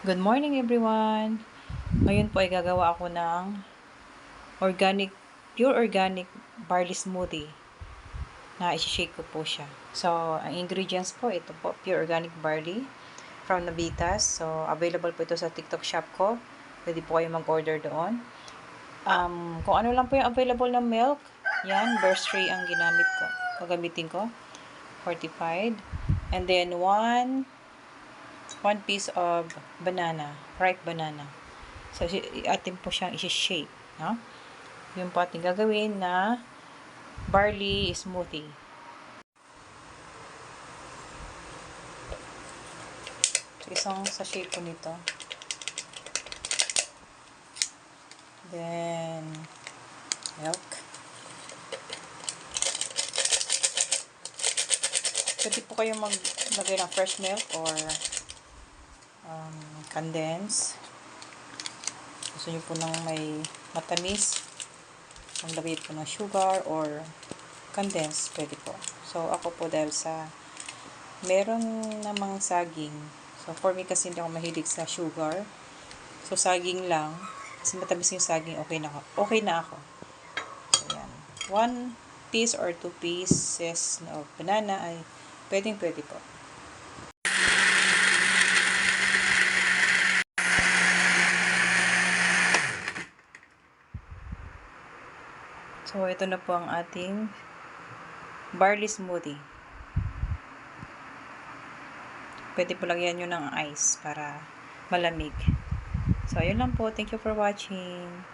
Good morning everyone! Ngayon po ay gagawa ako ng pure organic barley smoothie na isi-shake ko po siya. So, ang ingredients po, ito po, pure organic barley from Navitas. So, available po ito sa TikTok shop ko. Pwede po kayo mag-order doon. Kung ano lang po yung available na milk, yan, burst-free ang ginamit ko. Gagamitin ko, fortified. And then, one piece of banana, ripe banana. So, atin po siyang isi-shake. No? Yung po ating gagawin na barley smoothie. So, isang sachet po nito. Then, milk. Pwede po kayong maglagay ng fresh milk or condensed. Gusto nyo po ng may matamis, maglagay po ng sugar or condensed, pwede po. So, ako po dahil sa meron namang saging. So, for me kasi hindi ako mahilig sa sugar. So, saging lang. Kasi matamis yung saging, okay na ako. So, yan. 1 piece or 2 pieces of banana ay pwede po. So, ito na po ang ating barley smoothie. Pwede po lagyan nyo ng ice para malamig. So, ayun lang po. Thank you for watching.